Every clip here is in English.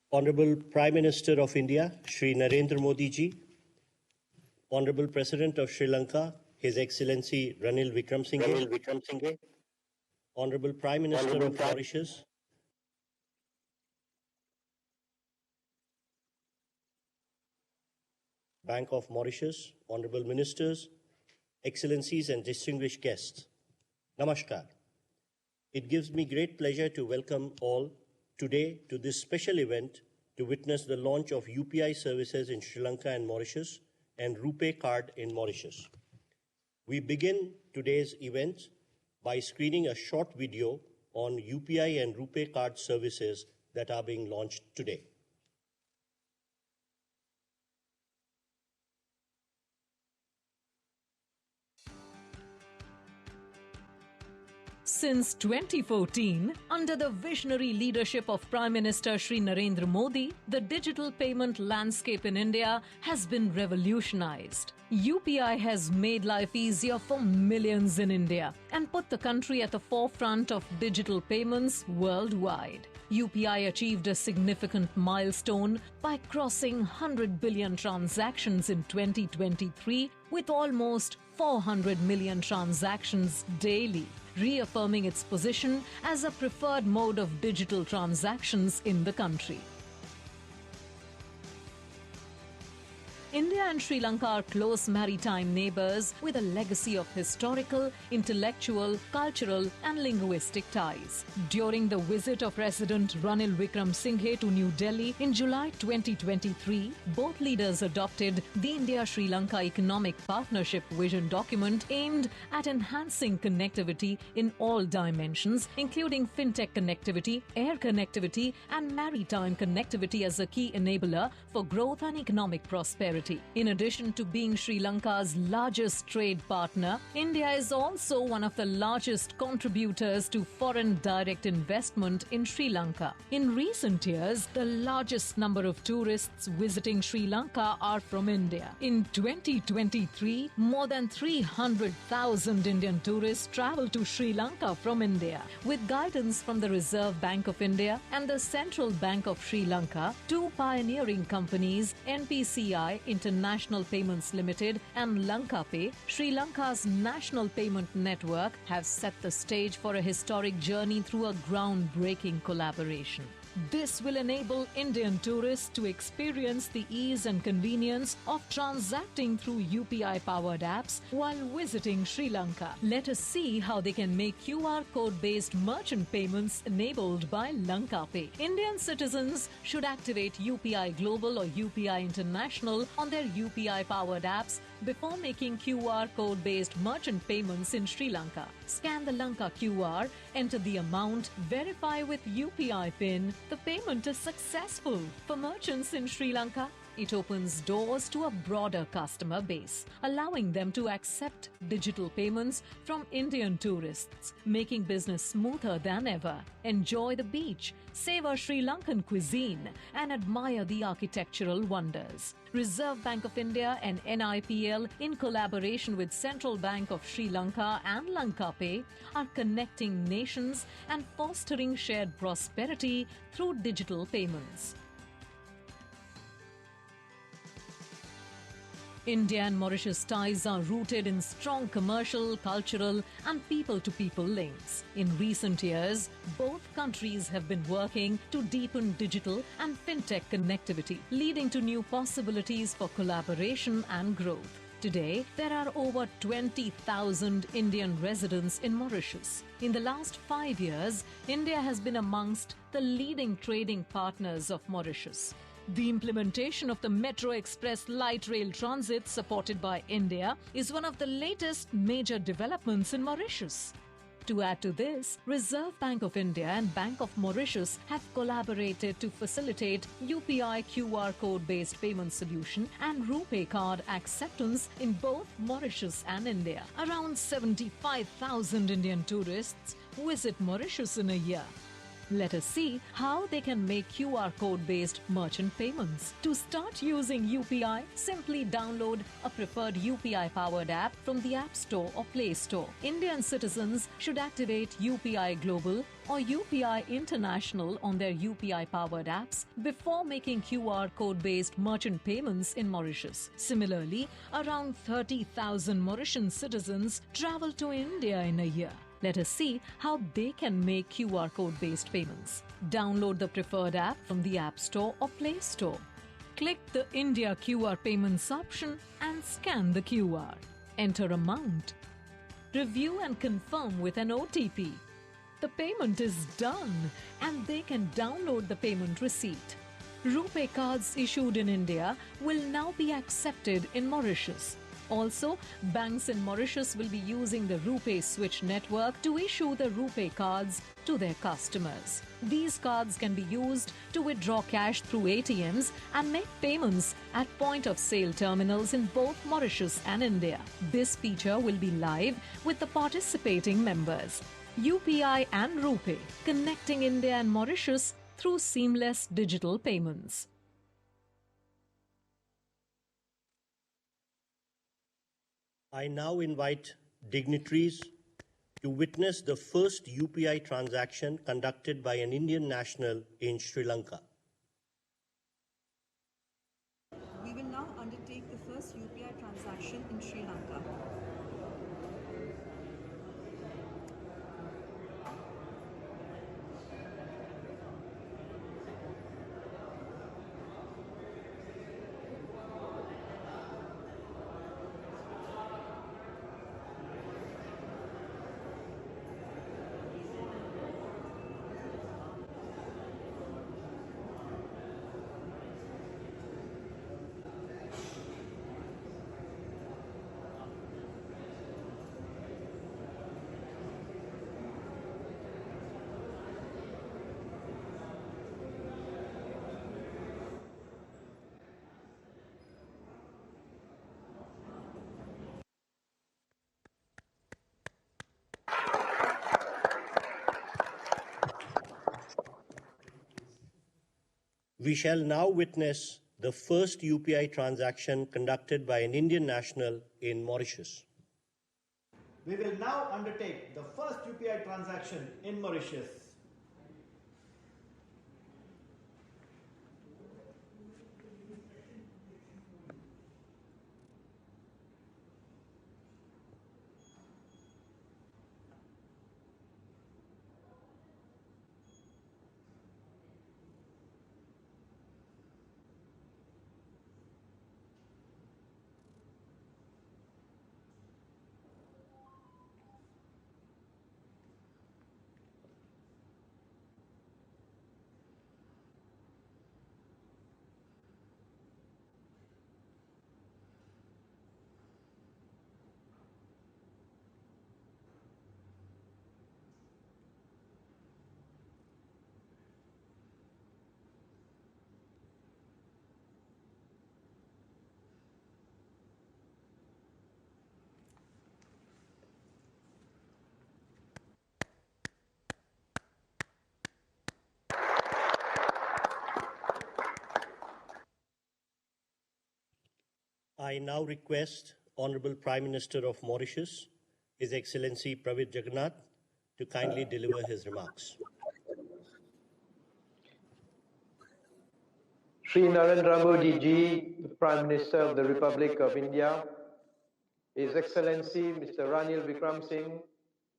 Honorable Prime Minister of India, Shri Narendra Modi ji, Honorable President of Sri Lanka, His Excellency Ranil Wickremesinghe, Honorable Prime Minister of Mauritius, Bank of Mauritius, Honorable Ministers, Excellencies and distinguished guests, Namaskar. It gives me great pleasure to welcome all today to this special event to witness the launch of UPI services in Sri Lanka and Mauritius and RuPay card in Mauritius. We begin today's event by screening a short video on UPI and RuPay card services that are being launched today. Since 2014, under the visionary leadership of Prime Minister Shri Narendra Modi, the digital payment landscape in India has been revolutionized. UPI has made life easier for millions in India and put the country at the forefront of digital payments worldwide. UPI achieved a significant milestone by crossing 100 billion transactions in 2023 with almost 400 million transactions daily, reaffirming its position as a preferred mode of digital transactions in the country. India and Sri Lanka are close maritime neighbors with a legacy of historical, intellectual, cultural and linguistic ties. During the visit of President Ranil Wickremesinghe to New Delhi in July 2023, both leaders adopted the India-Sri Lanka Economic Partnership Vision document aimed at enhancing connectivity in all dimensions, including fintech connectivity, air connectivity and maritime connectivity as a key enabler for growth and economic prosperity. In addition to being Sri Lanka's largest trade partner, India is also one of the largest contributors to foreign direct investment in Sri Lanka. In recent years, the largest number of tourists visiting Sri Lanka are from India. In 2023, more than 300,000 Indian tourists traveled to Sri Lanka from India. With guidance from the Reserve Bank of India and the Central Bank of Sri Lanka, two pioneering companies, NPCI International Payments Limited and LankaPay, Sri Lanka's national payment network, have set the stage for a historic journey through a groundbreaking collaboration. This will enable Indian tourists to experience the ease and convenience of transacting through UPI-powered apps while visiting Sri Lanka. Let us see how they can make QR code-based merchant payments enabled by LankaPay. Indian citizens should activate UPI Global or UPI International on their UPI-powered apps before making QR code-based merchant payments in Sri Lanka. Scan the Lanka QR, enter the amount, verify with UPI PIN. The payment is successful. For merchants in Sri Lanka, it opens doors to a broader customer base, allowing them to accept digital payments from Indian tourists, making business smoother than ever. Enjoy the beach, savor Sri Lankan cuisine, and admire the architectural wonders. Reserve Bank of India and NIPL, in collaboration with Central Bank of Sri Lanka and LankaPay, are connecting nations and fostering shared prosperity through digital payments. India and Mauritius ties are rooted in strong commercial, cultural and people-to-people links. In recent years, both countries have been working to deepen digital and fintech connectivity, leading to new possibilities for collaboration and growth. Today, there are over 20,000 Indian residents in Mauritius. In the last 5 years, India has been amongst the leading trading partners of Mauritius. The implementation of the Metro Express light rail transit supported by India is one of the latest major developments in Mauritius. To add to this, Reserve Bank of India and Bank of Mauritius have collaborated to facilitate UPI QR code-based payment solution and RuPay card acceptance in both Mauritius and India. Around 75,000 Indian tourists visit Mauritius in a year. Let us see how they can make QR code-based merchant payments. To start using UPI, simply download a preferred UPI-powered app from the App Store or Play Store. Indian citizens should activate UPI Global or UPI International on their UPI-powered apps before making QR code-based merchant payments in Mauritius. Similarly, around 30,000 Mauritian citizens travel to India in a year. Let us see how they can make QR code-based payments. Download the preferred app from the App Store or Play Store. Click the India QR Payments option and scan the QR. Enter amount. Review and confirm with an OTP. The payment is done and they can download the payment receipt. RuPay cards issued in India will now be accepted in Mauritius. Also, banks in Mauritius will be using the RuPay Switch network to issue the RuPay cards to their customers. These cards can be used to withdraw cash through ATMs and make payments at point-of-sale terminals in both Mauritius and India. This feature will be live with the participating members. UPI and RuPay, connecting India and Mauritius through seamless digital payments. I now invite dignitaries to witness the first UPI transaction conducted by an Indian national in Sri Lanka. We will now undertake the first UPI transaction in Sri Lanka. We shall now witness the first UPI transaction conducted by an Indian national in Mauritius. We will now undertake the first UPI transaction in Mauritius. I now request Honorable Prime Minister of Mauritius, His Excellency Pravind Jagannath, to kindly deliver his remarks. Shri Narendra Modi ji, the Prime Minister of the Republic of India, His Excellency Mr. Ranil Wickremesinghe,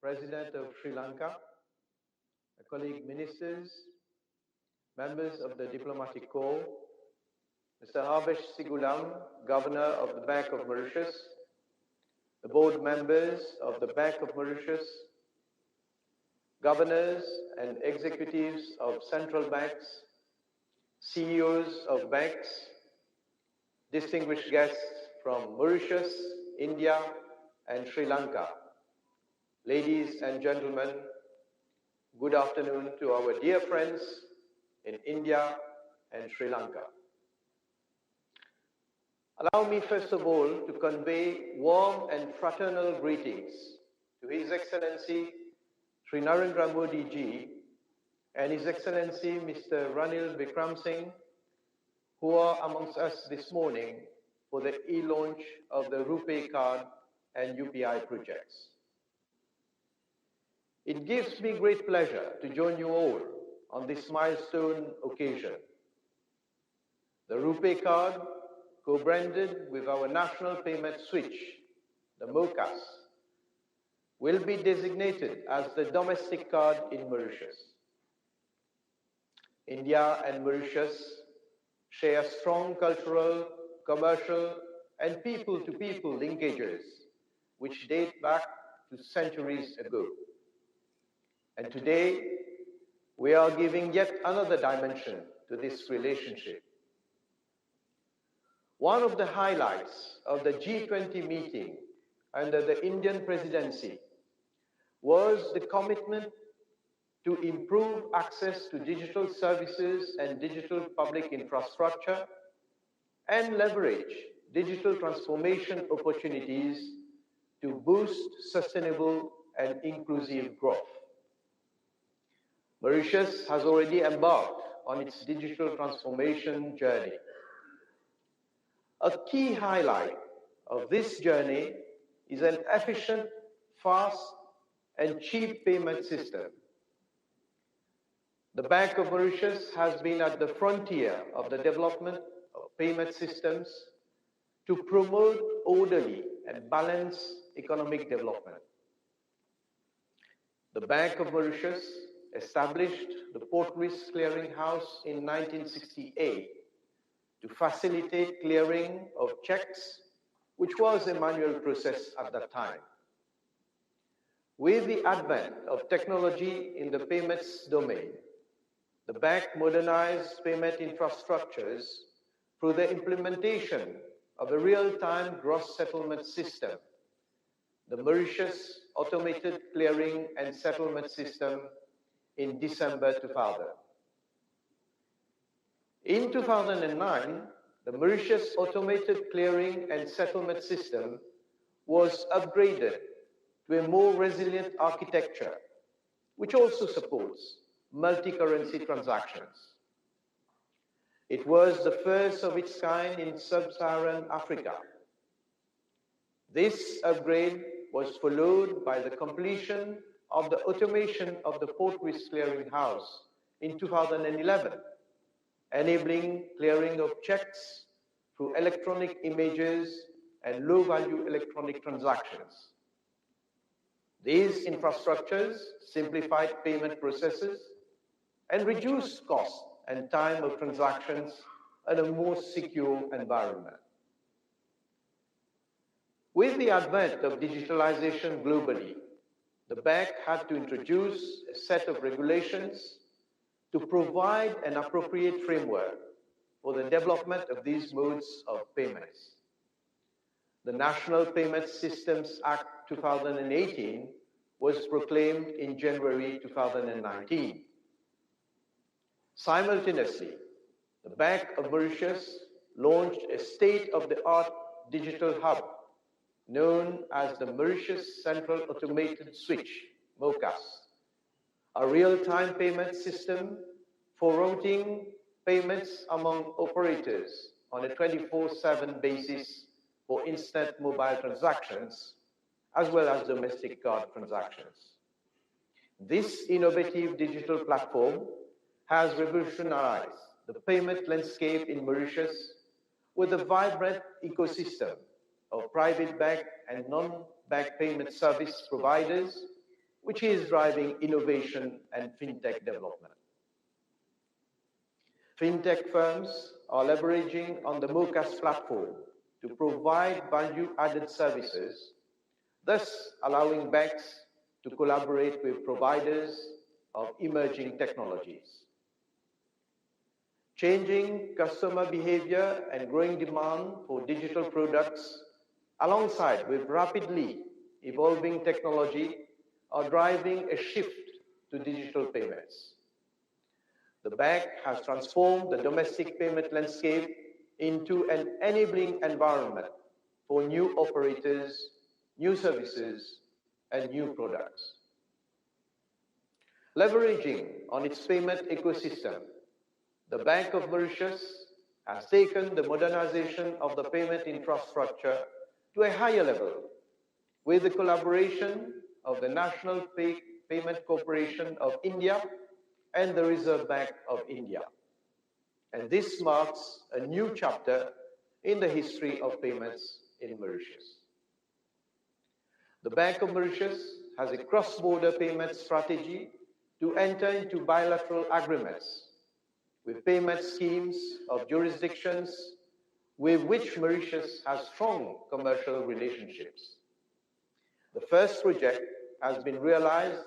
President of Sri Lanka, colleague ministers, members of the Diplomatic Corps, Mr. Havesh Sigulam, Governor of the Bank of Mauritius, the board members of the Bank of Mauritius, governors and executives of central banks, CEOs of banks, distinguished guests from Mauritius, India, and Sri Lanka. Ladies and gentlemen, good afternoon to our dear friends in India and Sri Lanka. Allow me first of all to convey warm and fraternal greetings to His Excellency Sri Narendra Modi ji and His Excellency Mr. Ranil Wickremesinghe, who are amongst us this morning for the e-launch of the RuPay card and UPI projects. It gives me great pleasure to join you all on this milestone occasion. The RuPay card, co-branded with our national payment switch, the MOCAS, will be designated as the domestic card in Mauritius. India and Mauritius share strong cultural, commercial, and people-to-people linkages which date back to centuries ago. And today, we are giving yet another dimension to this relationship. One of the highlights of the G20 meeting under the Indian presidency was the commitment to improve access to digital services and digital public infrastructure and leverage digital transformation opportunities to boost sustainable and inclusive growth. Mauritius has already embarked on its digital transformation journey. A key highlight of this journey is an efficient, fast, and cheap payment system. The Bank of Mauritius has been at the frontier of the development of payment systems to promote orderly and balanced economic development. The Bank of Mauritius established the Port Risk Clearing House in 1968 to facilitate clearing of checks, which was a manual process at that time. With the advent of technology in the payments domain, the bank modernized payment infrastructures through the implementation of a real-time gross settlement system, the Mauritius Automated Clearing and Settlement System, in December 2000. In 2009, the Mauritius Automated Clearing and Settlement System was upgraded to a more resilient architecture, which also supports multi-currency transactions. It was the first of its kind in sub-Saharan Africa. This upgrade was followed by the completion of the automation of the Port Risk Clearing House in 2011, enabling clearing of checks through electronic images and low-value electronic transactions. These infrastructures simplified payment processes and reduced cost and time of transactions in a more secure environment. With the advent of digitalization globally, the bank had to introduce a set of regulations to provide an appropriate framework for the development of these modes of payments. The National Payment Systems Act 2018 was proclaimed in January 2019. Simultaneously, the Bank of Mauritius launched a state-of-the-art digital hub known as the Mauritius Central Automated Switch, MOCAS, a real-time payment system for routing payments among operators on a 24/7 basis for instant mobile transactions, as well as domestic card transactions. This innovative digital platform has revolutionized the payment landscape in Mauritius with a vibrant ecosystem of private bank and non-bank payment service providers, which is driving innovation and fintech development. Fintech firms are leveraging on the MOCAS platform to provide value-added services, thus allowing banks to collaborate with providers of emerging technologies. Changing customer behavior and growing demand for digital products, alongside with rapidly evolving technology, are driving a shift to digital payments. The bank has transformed the domestic payment landscape into an enabling environment for new operators, new services, and new products. Leveraging on its payment ecosystem, the Bank of Mauritius has taken the modernization of the payment infrastructure to a higher level with the collaboration of the National Payment Corporation of India and the Reserve Bank of India. And this marks a new chapter in the history of payments in Mauritius. The Bank of Mauritius has a cross-border payment strategy to enter into bilateral agreements with payment schemes of jurisdictions with which Mauritius has strong commercial relationships. The first project has been realized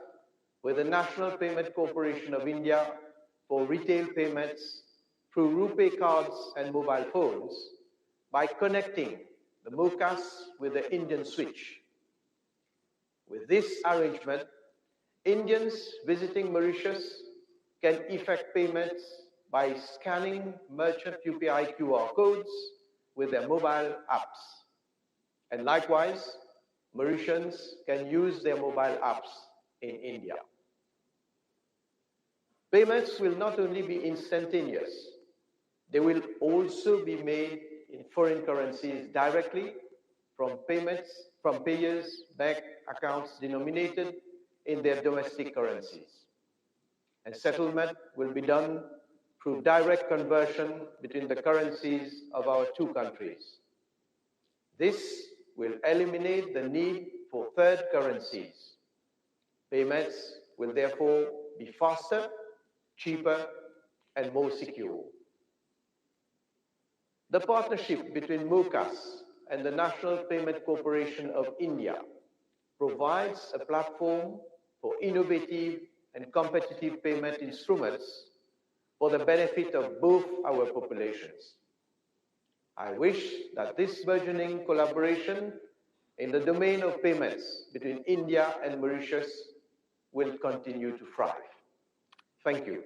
with the National Payment Corporation of India for retail payments through RuPay cards and mobile phones by connecting the MOCAS with the Indian switch. With this arrangement, Indians visiting Mauritius can effect payments by scanning merchant UPI QR codes with their mobile apps. And likewise, Mauritians can use their mobile apps in India. Payments will not only be instantaneous, they will also be made in foreign currencies directly from payers' bank accounts denominated in their domestic currencies. And settlement will be done through direct conversion between the currencies of our two countries. This will eliminate the need for third currencies. Payments will therefore be faster, cheaper, and more secure. The partnership between MOCAS and the National Payment Corporation of India provides a platform for innovative and competitive payment instruments for the benefit of both our populations. I wish that this burgeoning collaboration in the domain of payments between India and Mauritius will continue to thrive. Thank you.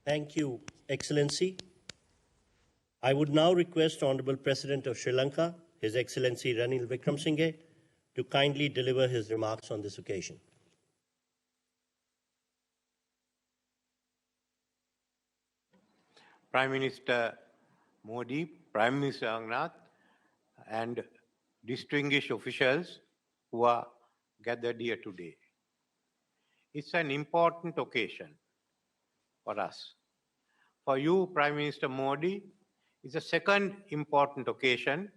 Thank you, Excellency. I would now request Honorable President of Sri Lanka, His Excellency Ranil Wickremesinghe, to kindly deliver his remarks on this occasion. Prime Minister Modi, Prime Minister Angnath, and distinguished officials who are gathered here today. It's an important occasion for us. For you, Prime Minister Modi, it's a second important occasion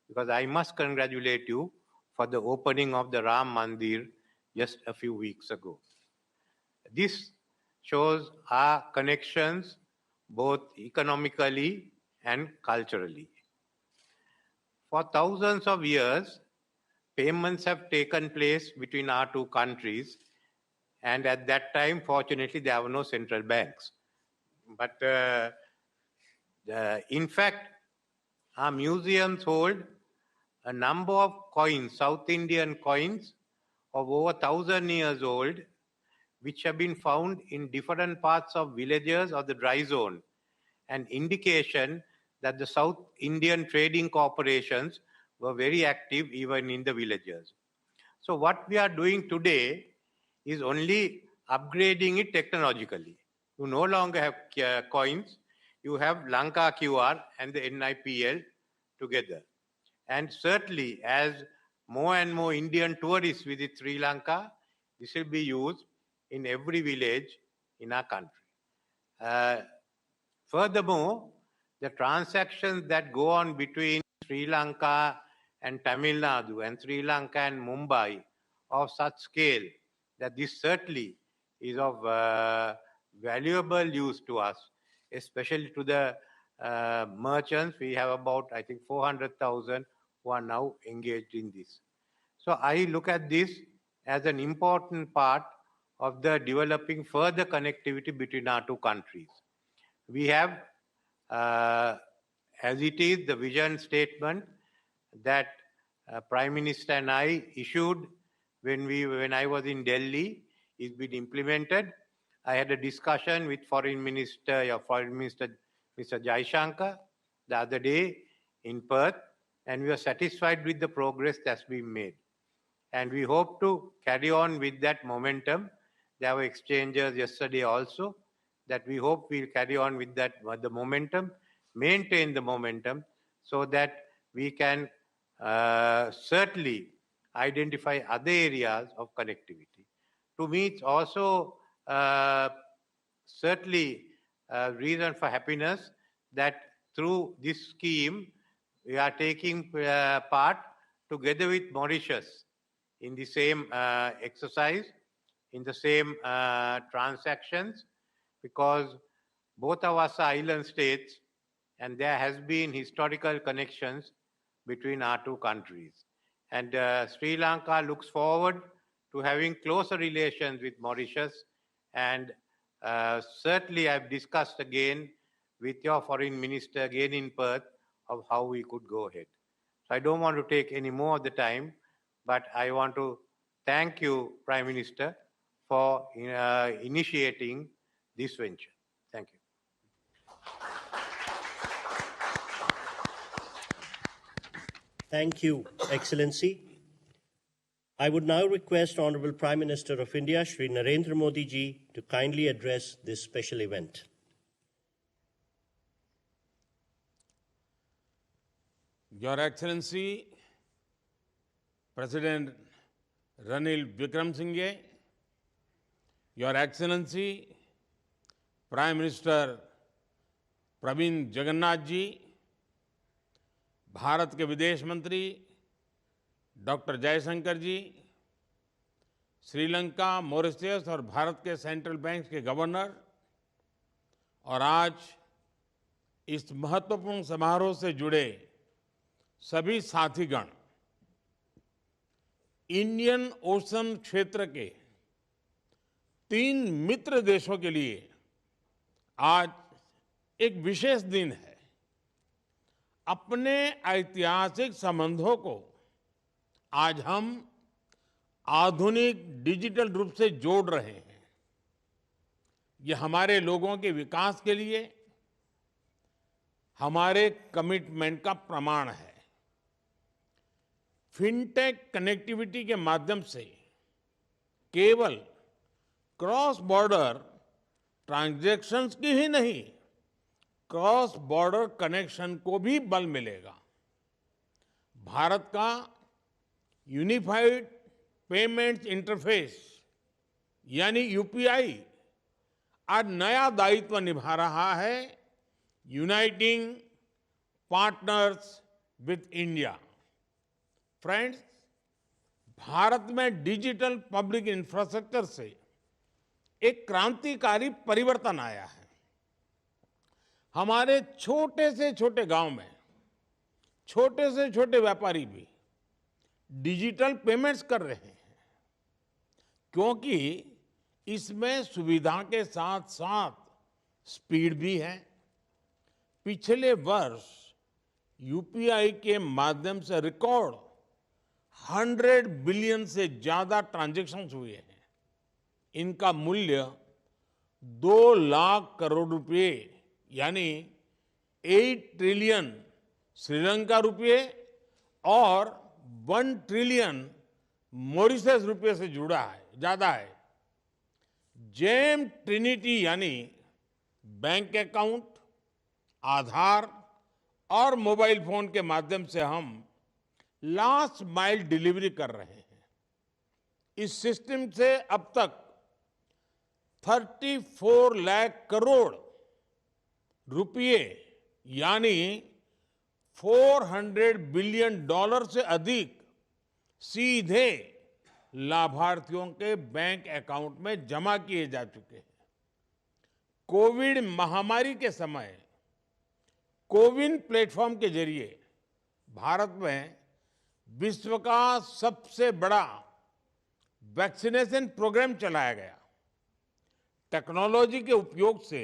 because I must congratulate you for the opening of the Ram Mandir just a few weeks ago. This shows our connections both economically and culturally. For thousands of years, payments have taken place between our two countries, and at that time, fortunately, there were no central banks. But in fact, our museums hold a number of coins, South Indian coins of over 1,000 years old, which have been found in different parts of villages of the dry zone, an indication that the South Indian trading corporations were very active even in the villages. So what we are doing today is only upgrading it technologically. You no longer have coins, you have Lanka QR and the NIPL together. And certainly as more and more Indian tourists visit Sri Lanka, this will be used in every village in our country. Furthermore, the transactions that go on between Sri Lanka and Tamil Nadu and Sri Lanka and Mumbai of such scale that this certainly is of valuable use to us, especially to the merchants. We have about, I think, 400,000 who are now engaged in this. So I look at this as an important part of the developing further connectivity between our two countries. We have, as it is, the vision statement that Prime Minister and I issued when I was in Delhi is being implemented. I had a discussion with Foreign Minister Mr. Jaishankar the other day in Perth, and we are satisfied with the progress that's been made. And we hope to carry on with that momentum. There were exchanges yesterday also that we hope we'll carry on with that, the momentum, maintain the momentum so that we can certainly identify other areas of connectivity. To me, it's also certainly a reason for happiness that through this scheme, we are taking part together with Mauritius in the same exercise, in the same transactions, because both of us are island states and there has been historical connections between our two countries. And Sri Lanka looks forward to having closer relations with Mauritius, and certainly I've discussed again with your foreign minister again in Perth of how we could go ahead. So I don't want to take any more of the time, but I want to thank you, Prime Minister, for initiating this venture. Thank you. Thank you, Excellency. I would now request Honorable Prime Minister of India, Shri Narendra Modi ji, to kindly address this special event. Your Excellency, President Ranil Wickremesinghe, Your Excellency, Prime Minister Praveen Jagannath ji, Bharat के विदेश मंत्री doctor Jaishankar जी, Sri Lanka, Mauritius और भारत के central bank के governor और आज इस महत्वपूर्ण समारोह से जुड़े सभी साथीगण, इंडियन ओशन क्षेत्र के 3 मित्र देशों के लिए आज एक विशेष दिन है। अपने ऐतिहासिक संबंधों को आज हम आधुनिक डिजिटल रूप से जोड़ रहे हैं। ये हमारे लोगों के विकास के लिए हमारे कमिटमेंट का प्रमाण है। फिनटेक कनेक्टिविटी के माध्यम से केवल क्रॉस बॉर्डर ट्रांजैक्शंस की ही नहीं, क्रॉस बॉर्डर कनेक्शन को भी बल मिलेगा। भारत का यूनिफाइड पेमेंट्स इंटरफेस यानी यूपीआई आज नया दायित्व निभा रहा है, uniting partners with India. Friends, Bharat में डिजिटल पब्लिक इंफ्रास्ट्रक्चर से एक क्रांतिकारी परिवर्तन आया है। हमारे छोटे से छोटे गांव में छोटे से छोटे व्यापारी भी डिजिटल पेमेंट्स कर रहे हैं, क्योंकि इसमें सुविधा के साथ साथ स्पीड भी है। पिछले वर्ष यूपीआई के माध्यम से रिकॉर्ड 100 बिलियन से ज्यादा ट्रांजैक्शंस हुए हैं। इनका मूल्य 2 लाख करोड़ रुपए यानी 8 ट्रिलियन श्रीलंका रुपये और 1 ट्रिलियन मॉरिशस रुपये से जुड़ा है, ज्यादा है। जेम ट्रिनिटी यानी बैंक अकाउंट, आधार और मोबाइल फोन के माध्यम से हम लास्ट माइल डिलीवरी कर रहे हैं। इस सिस्टम से अब तक 34 लाख करोड़ रुपये यानी $400 बिलियन से अधिक सीधे लाभार्थियों के बैंक अकाउंट में जमा किए जा चुके हैं। कोविड महामारी के समय कोविन प्लेटफॉर्म के जरिए भारत में विश्व का सबसे बड़ा वैक्सीनेशन प्रोग्राम चलाया गया। टेक्नोलॉजी के उपयोग से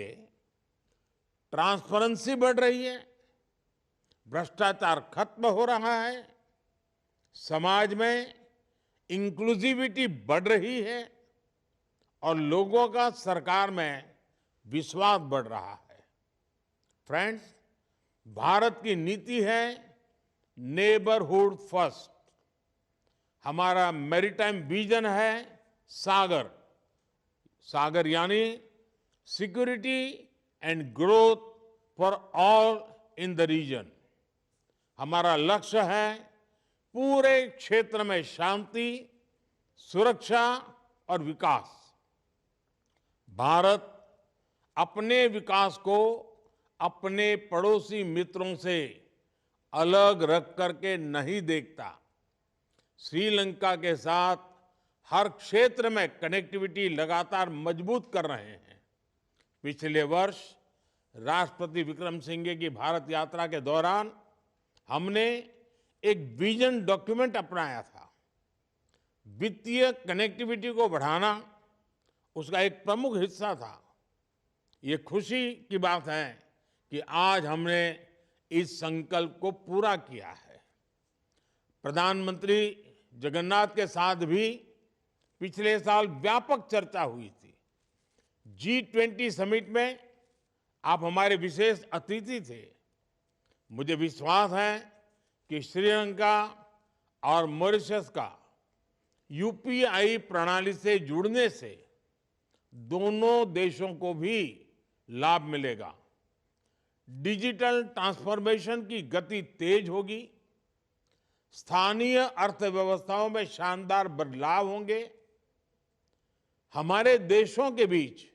ट्रांसपेरेंसी बढ़ रही है, भ्रष्टाचार खत्म हो रहा है, समाज में इंक्लूसिविटी बढ़ रही है और लोगों का सरकार में विश्वास बढ़ रहा है। फ्रेंड्स, भारत की नीति है नेबरहुड फर्स्ट। हमारा मैरीटाइम विजन है सागर। सागर यानी security and growth for all in the region. हमारा लक्ष्य है पूरे क्षेत्र में शांति, सुरक्षा और विकास। भारत अपने विकास को अपने पड़ोसी मित्रों से अलग रख करके नहीं देखता। श्रीलंका के साथ हर क्षेत्र में कनेक्टिविटी लगातार मजबूत कर रहे हैं। पिछले वर्ष राष्ट्रपति विक्रम सिंघे की भारत यात्रा के दौरान हमने एक विजन डॉक्यूमेंट अपनाया था। वित्तीय कनेक्टिविटी को बढ़ाना उसका एक प्रमुख हिस्सा था। ये खुशी की बात है कि आज हमने इस संकल्प को पूरा किया है। प्रधानमंत्री जगन्नाथ के साथ भी पिछले साल व्यापक चर्चा हुई थी। G20 समिट में आप हमारे विशेष अतिथि थे। मुझे विश्वास है कि श्रीलंका और मॉरिशस का यूपीआई प्रणाली से जुड़ने से दोनों देशों को भी लाभ मिलेगा। डिजिटल ट्रांसफॉर्मेशन की गति तेज होगी, स्थानीय अर्थव्यवस्थाओं में शानदार बदलाव होंगे, हमारे देशों के बीच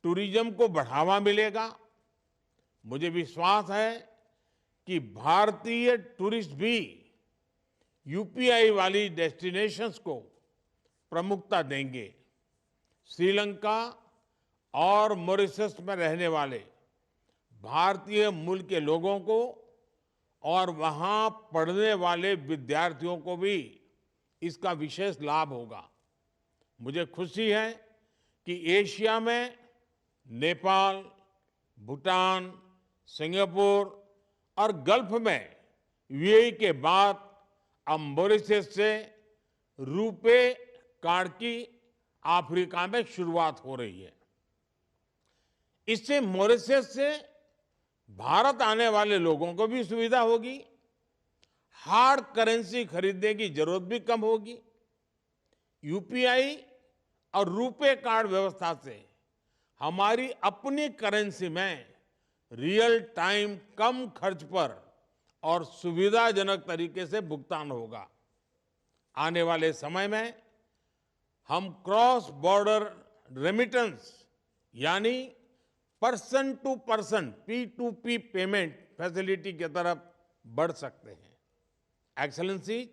टूरिज्म को बढ़ावा मिलेगा। मुझे विश्वास है कि भारतीय टूरिस्ट भी यूपीआई वाली डेस्टिनेशंस को प्रमुखता देंगे। श्रीलंका और मॉरिशस में रहने वाले भारतीय मूल के लोगों को और वहां पढ़ने वाले विद्यार्थियों को भी इसका विशेष लाभ होगा। मुझे खुशी है कि एशिया में नेपाल, भूटान, सिंगापुर और गल्फ में यूएई के बाद अब मॉरिशस से रुपे कार्ड की अफ्रीका में शुरुआत हो रही है। इससे मॉरिशस से भारत आने वाले लोगों को भी सुविधा होगी, हार्ड करेंसी खरीदने की जरूरत भी कम होगी। यूपीआई और रुपे कार्ड व्यवस्था से हमारी अपनी करेंसी में रियल टाइम कम खर्च पर और सुविधाजनक तरीके से भुगतान होगा। आने वाले समय में हम क्रॉस बॉर्डर रेमिटेंस यानी person to person P2P payment facility की तरफ बढ़ सकते हैं। एक्सेलेंसी,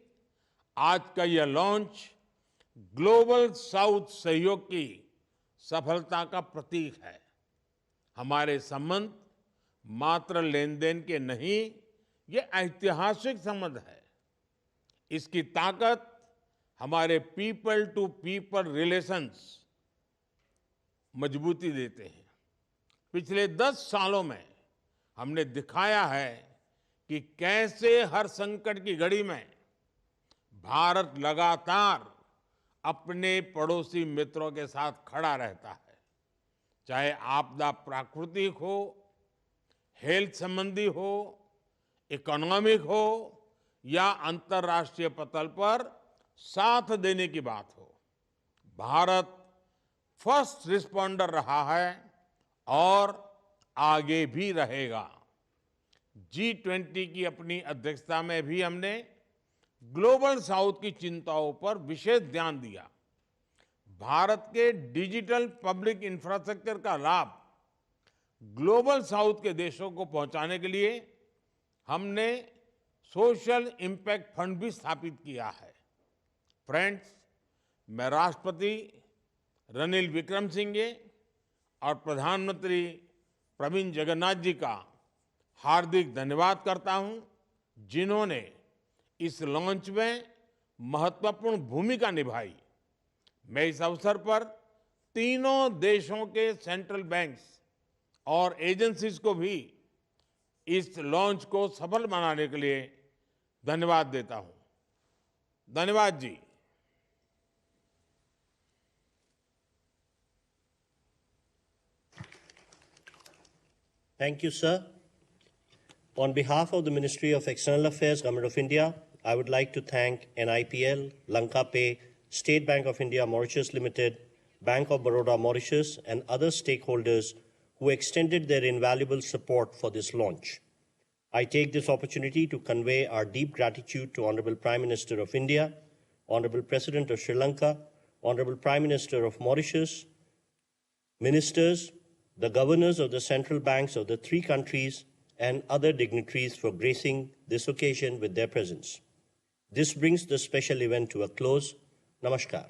आज का यह लॉन्च ग्लोबल साउथ सहयोग की सफलता का प्रतीक है। हमारे संबंध मात्र लेन देन के नहीं, ये ऐतिहासिक संबंध है। इसकी ताकत हमारे पीपल टू पीपल रिलेशंस मजबूती देते हैं। पिछले 10 सालों में हमने दिखाया है कि कैसे हर संकट की घड़ी में भारत लगातार अपने पड़ोसी मित्रों के साथ खड़ा रहता है। चाहे आपदा प्राकृतिक हो, हेल्थ संबंधी हो, इकोनॉमिक हो या अंतर्राष्ट्रीय पटल पर साथ देने की बात हो, भारत फर्स्ट रिस्पॉन्डर रहा है और आगे भी रहेगा। G20 की अपनी अध्यक्षता में भी हमने ग्लोबल साउथ की चिंताओं पर विशेष ध्यान दिया। भारत के डिजिटल पब्लिक इंफ्रास्ट्रक्चर का लाभ ग्लोबल साउथ के देशों को पहुंचाने के लिए हमने सोशल इम्पैक्ट फंड भी स्थापित किया है। फ्रेंड्स, मैं राष्ट्रपति रनिल विक्रमसिंघे और प्रधानमंत्री प्रवीण जगन्नाथ जी का हार्दिक धन्यवाद करता हूं, जिन्होंने इस लॉन्च में महत्वपूर्ण भूमिका निभाई। मैं इस अवसर पर तीनों देशों के सेंट्रल बैंक्स और एजेंसीज को भी इस लॉन्च को सफल बनाने के लिए धन्यवाद देता हूं। धन्यवाद जी। Thank you, sir. On behalf of the Ministry of External Affairs, Government of India, I would like to thank NIPL, Lanka Pay, State Bank of India Mauritius Limited, Bank of Baroda Mauritius, and other stakeholders who extended their invaluable support for this launch. I take this opportunity to convey our deep gratitude to Honorable Prime Minister of India, Honorable President of Sri Lanka, Honorable Prime Minister of Mauritius, ministers, the governors of the central banks of the three countries, and other dignitaries for gracing this occasion with their presence. This brings the special event to a close. Namaskar.